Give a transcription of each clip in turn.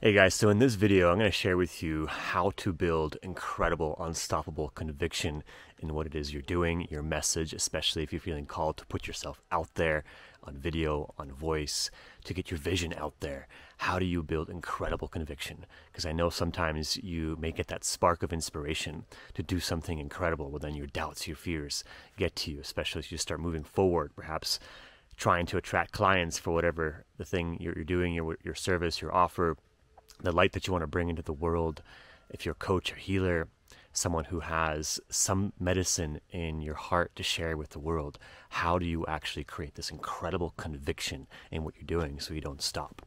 Hey guys, so in this video, I'm going to share with you how to build incredible, unstoppable conviction in what it is you're doing, your message, especially if you're feeling called to put yourself out there on video, on voice, to get your vision out there. How do you build incredible conviction? Because I know sometimes you may get that spark of inspiration to do something incredible, but then your doubts, your fears get to you, especially as you start moving forward, perhaps trying to attract clients for whatever the thing you're doing, your service, your offer, the light that you want to bring into the world. If you're a coach or healer, someone who has some medicine in your heart to share with the world, how do you actually create this incredible conviction in what you're doing so you don't stop?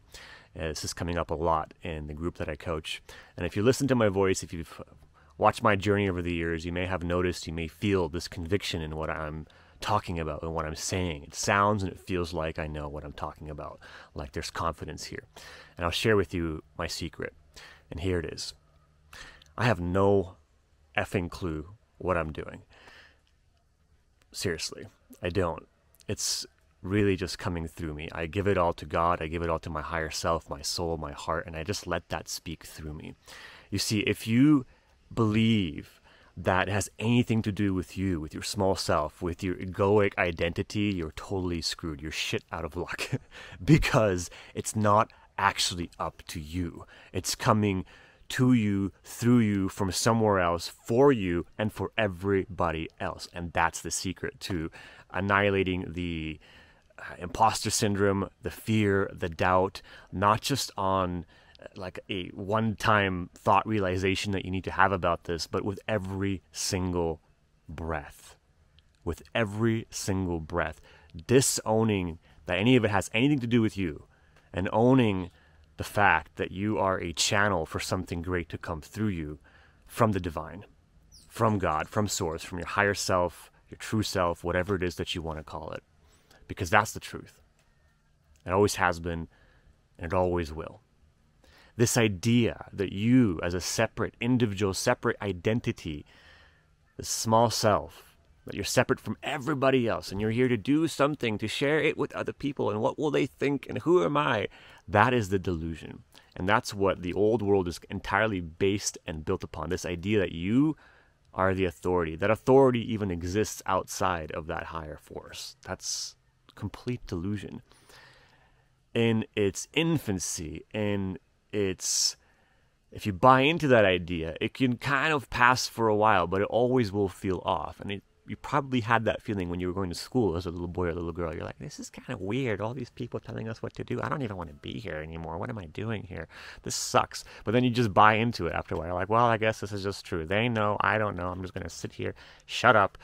This is coming up a lot in the group that I coach. And if you listen to my voice, if you've watched my journey over the years, you may have noticed, you may feel this conviction in what I'm talking about and what I'm saying. It sounds and it feels like I know what I'm talking about, like there's confidence here. And I'll share with you my secret. And here it is. I have no effing clue what I'm doing. Seriously, I don't. It's really just coming through me. I give it all to God. I give it all to my higher self, my soul, my heart, and I just let that speak through me. You see, if you believe that has anything to do with you, with your small self, with your egoic identity, you're totally screwed. You're shit out of luck because it's not actually up to you. It's coming to you, through you, from somewhere else, for you, and for everybody else. And that's the secret to annihilating the imposter syndrome, the fear, the doubt, not just on like a one-time thought realization that you need to have about this, but with every single breath. With every single breath. Disowning that any of it has anything to do with you, and owning the fact that you are a channel for something great to come through you from the divine, from God, from source, from your higher self, your true self, whatever it is that you want to call it. Because that's the truth. It always has been, and it always will. This idea that you, as a separate individual, separate identity, this small self, that you're separate from everybody else and you're here to do something, to share it with other people, and what will they think and who am I? That is the delusion. And that's what the old world is entirely based and built upon, this idea that you are the authority, that authority even exists outside of that higher force. That's complete delusion. In its infancy, if you buy into that idea, it can kind of pass for a while, but it always will feel off. And you probably had that feeling when you were going to school as a little boy or a little girl. You're like, this is kind of weird. All these people telling us what to do. I don't even want to be here anymore. What am I doing here? This sucks. But then you just buy into it after a while. You're like, well, I guess this is just true. They know. I don't know. I'm just going to sit here, shut up,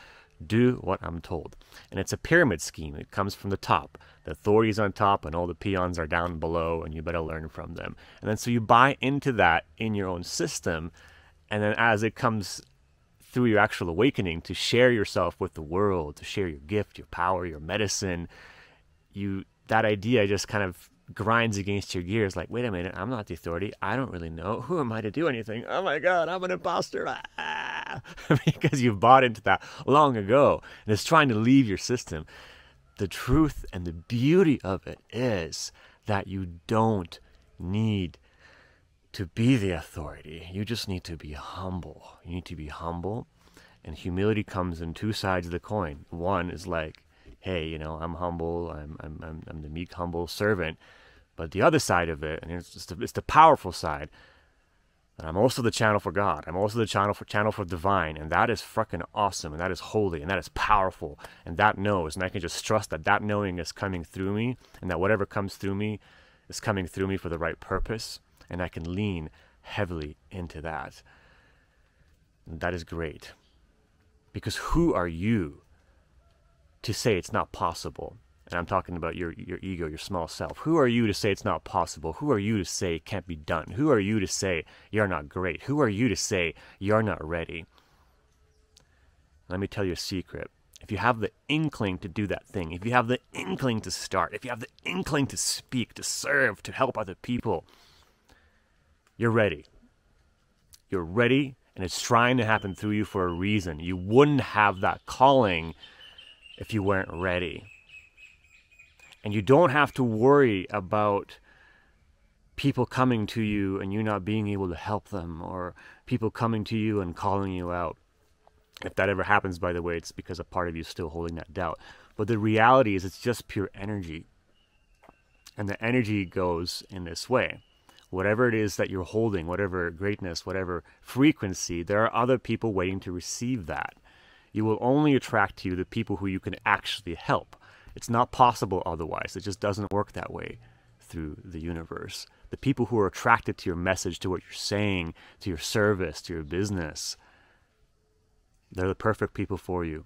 do what I'm told. And it's a pyramid scheme. It comes from the top. The authority's on top and all the peons are down below, and you better learn from them. And then so you buy into that in your own system, and then as it comes through your actual awakening to share yourself with the world, to share your gift, your power, your medicine, that idea just kind of grinds against your gears like, wait a minute, I'm not the authority. I don't really know. Who am I to do anything? Oh my God, I'm an imposter. Because you've bought into that long ago, and it's trying to leave your system. The truth and the beauty of it is that you don't need to be the authority. You just need to be humble. You need to be humble, and humility comes in two sides of the coin. One is like, hey, I'm humble. I'm the meek, humble servant. But the other side of it, and it's the powerful side, that I'm also the channel for God. I'm also the channel for divine, and that is freaking awesome, and that is holy, and that is powerful, and that knows, and I can just trust that knowing is coming through me, and that whatever comes through me is coming through me for the right purpose, and I can lean heavily into that. And that is great, because who are you to say it's not possible? And I'm talking about your ego, your small self. Who are you to say it's not possible? Who are you to say it can't be done? Who are you to say you're not great? Who are you to say you're not ready? Let me tell you a secret. If you have the inkling to do that thing, if you have the inkling to start, if you have the inkling to speak, to serve, to help other people, you're ready. You're ready, and it's trying to happen through you for a reason. You wouldn't have that calling if you weren't ready. And you don't have to worry about people coming to you and you not being able to help them, or people coming to you and calling you out. If that ever happens, by the way, it's because a part of you is still holding that doubt. But the reality is it's just pure energy. And the energy goes in this way. Whatever it is that you're holding, whatever greatness, whatever frequency, there are other people waiting to receive that. You will only attract to you the people who you can actually help. It's not possible otherwise. It just doesn't work that way through the universe. The people who are attracted to your message, to what you're saying, to your service, to your business, they're the perfect people for you.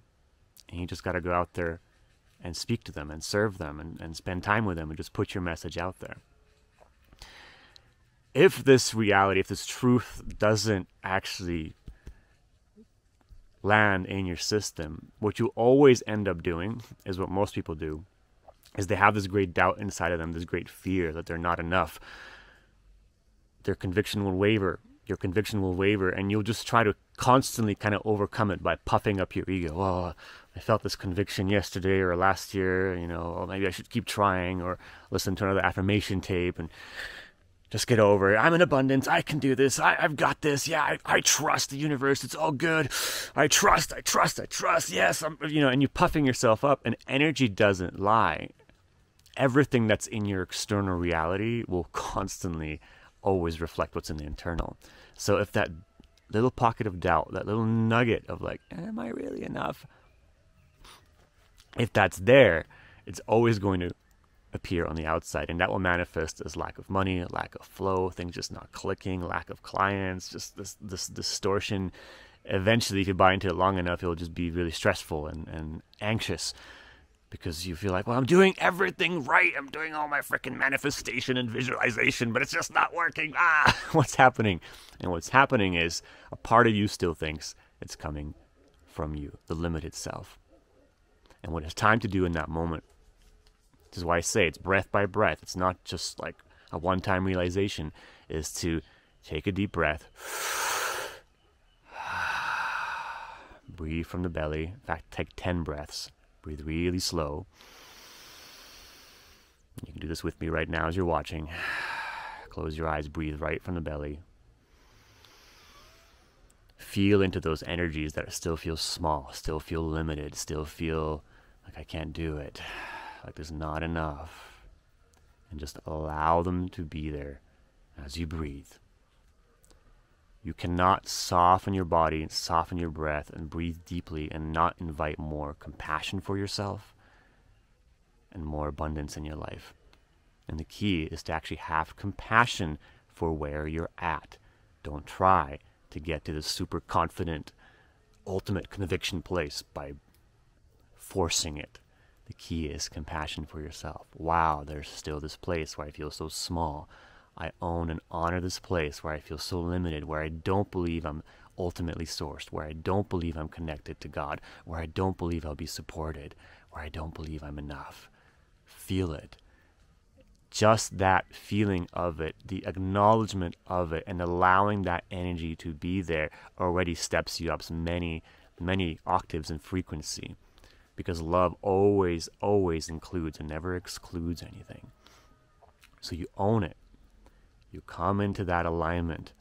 And you just got to go out there and speak to them and serve them and spend time with them and just put your message out there. If this reality, if this truth doesn't actually land in your system, what you always end up doing is what most people do, is they have this great doubt inside of them, this great fear that they're not enough. Their conviction will waver. Your conviction will waver, and you'll just try to constantly kind of overcome it by puffing up your ego. Oh, I felt this conviction yesterday or last year, or maybe I should keep trying, or listen to another affirmation tape and just get over it. I'm in abundance. I can do this. I've got this. Yeah, I trust the universe. It's all good. I trust. Yes, and you're puffing yourself up, and energy doesn't lie. Everything that's in your external reality will constantly always reflect what's in the internal. So if that little pocket of doubt, that little nugget of like, am I really enough? If that's there, it's always going to appear on the outside, and that will manifest as lack of money, lack of flow, things just not clicking, lack of clients, just this distortion. Eventually, if you buy into it long enough, it'll just be really stressful and anxious, because you feel like, well, I'm doing everything right. I'm doing all my freaking manifestation and visualization, but it's just not working. What's happening? And what's happening is a part of you still thinks it's coming from you, the limited self. And what it's time to do in that moment, this is why I say it's breath by breath. It's not just like a one-time realization, is to take a deep breath. Breathe from the belly. In fact, take 10 breaths. Breathe really slow. You can do this with me right now as you're watching. Close your eyes, breathe right from the belly. Feel into those energies that still feel small, still feel limited, still feel like I can't do it, like there's not enough. And just allow them to be there as you breathe. You cannot soften your body and soften your breath and breathe deeply and not invite more compassion for yourself and more abundance in your life. And the key is to actually have compassion for where you're at. Don't try to get to the super confident, ultimate conviction place by forcing it. The key is compassion for yourself. Wow, there's still this place where I feel so small. I own and honor this place where I feel so limited, where I don't believe I'm ultimately sourced, where I don't believe I'm connected to God, where I don't believe I'll be supported, where I don't believe I'm enough. Feel it. Just that feeling of it, the acknowledgement of it, and allowing that energy to be there already steps you up many, many octaves in frequency. Because love always, always includes and never excludes anything. So you own it. You come into that alignment.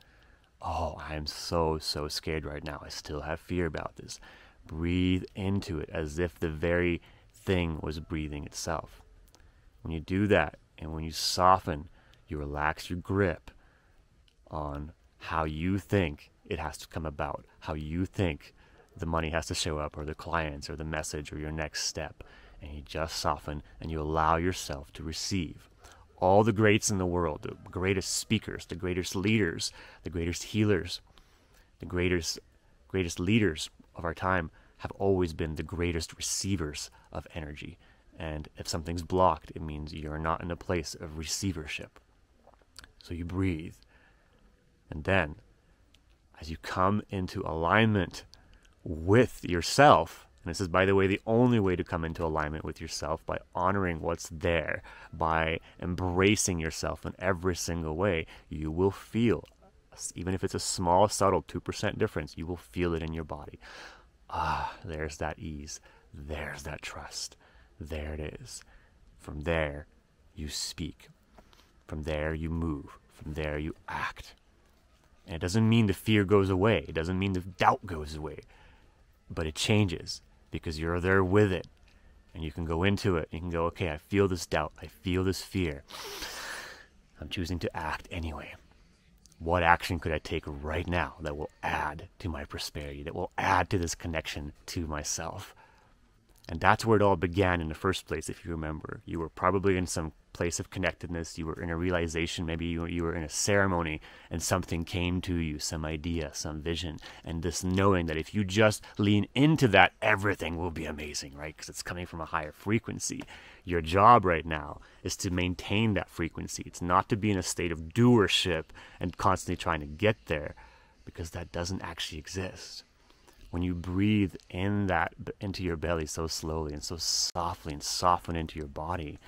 Oh, I'm so scared right now. I still have fear about this. Breathe into it as if the very thing was breathing itself. When you do that, and when you soften, you relax your grip on how you think it has to come about, how you think the money has to show up, or the clients, or the message, or your next step. And you just soften, and you allow yourself to receive. All the greats in the world, the greatest speakers, the greatest leaders, the greatest healers, the greatest leaders of our time have always been the greatest receivers of energy. And if something's blocked, it means you're not in a place of receivership. So you breathe. And then, as you come into alignment with yourself, and this is, by the way, the only way to come into alignment with yourself, by honoring what's there, by embracing yourself in every single way, you will feel, even if it's a small, subtle 2% difference, you will feel it in your body. There's that ease. There's that trust. There it is. From there, you speak. From there, you move. From there, you act. And it doesn't mean the fear goes away. It doesn't mean the doubt goes away. But it changes because you're there with it. And you can go into it. You can go, okay, I feel this doubt. I feel this fear. I'm choosing to act anyway. What action could I take right now that will add to my prosperity, that will add to this connection to myself? And that's where it all began in the first place, if you remember. You were probably in some place of connectedness. You were in a realization. Maybe you were in a ceremony and something came to you, some idea, some vision. And this knowing that if you just lean into that, everything will be amazing, right? Because it's coming from a higher frequency. Your job right now is to maintain that frequency. It's not to be in a state of doership and constantly trying to get there, because that doesn't actually exist. When you breathe in that into your belly so slowly and so softly and soften into your body,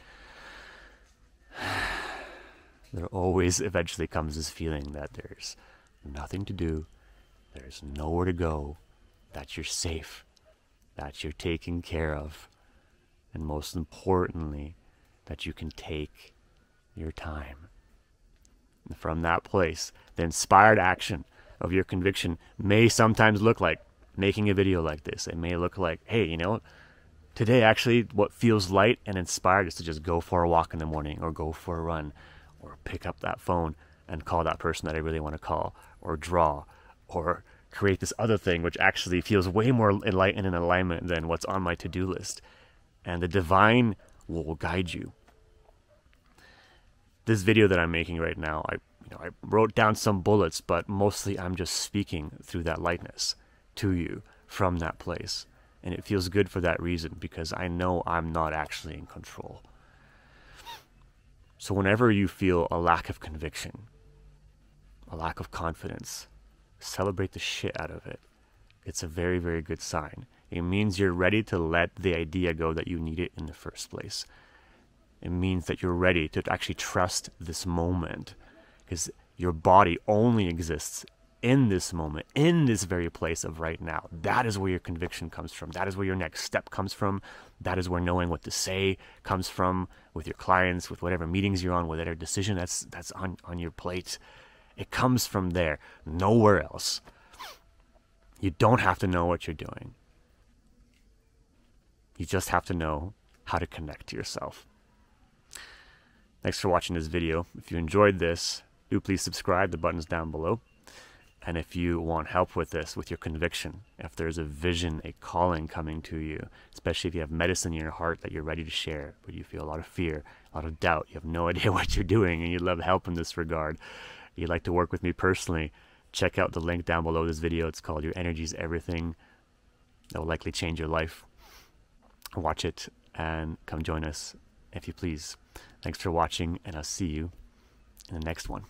there always eventually comes this feeling that there's nothing to do, there's nowhere to go, that you're safe, that you're taken care of, and most importantly, that you can take your time. And from that place, the inspired action of your conviction may sometimes look like making a video like this. It may look like, hey, you know, today actually what feels light and inspired is to just go for a walk in the morning, or go for a run, or pick up that phone and call that person that I really want to call, or draw, or create this other thing which actually feels way more enlightened and in alignment than what's on my to-do list. And the divine will guide you. This video that I'm making right now, I wrote down some bullets, but mostly I'm just speaking through that lightness to you from that place. And it feels good for that reason, because I know I'm not actually in control. So whenever you feel a lack of conviction, a lack of confidence, celebrate the shit out of it. It's a very, very good sign. It means you're ready to let the idea go that you need it in the first place. It means that you're ready to actually trust this moment, because your body only exists in this moment, in this very place of right now. That is where your conviction comes from. That is where your next step comes from. That is where knowing what to say comes from with your clients, with whatever meetings you're on, whatever decision that's on your plate. It comes from there, nowhere else. You don't have to know what you're doing. You just have to know how to connect to yourself. Thanks for watching this video. If you enjoyed this, do please subscribe. The button's down below. And if you want help with this, with your conviction, if there's a vision, a calling coming to you, especially if you have medicine in your heart that you're ready to share, but you feel a lot of fear, a lot of doubt, you have no idea what you're doing, and you'd love help in this regard, you'd like to work with me personally, check out the link down below this video. It's called Your Energy's Everything. That will likely change your life. Watch it and come join us if you please. Thanks for watching, and I'll see you in the next one.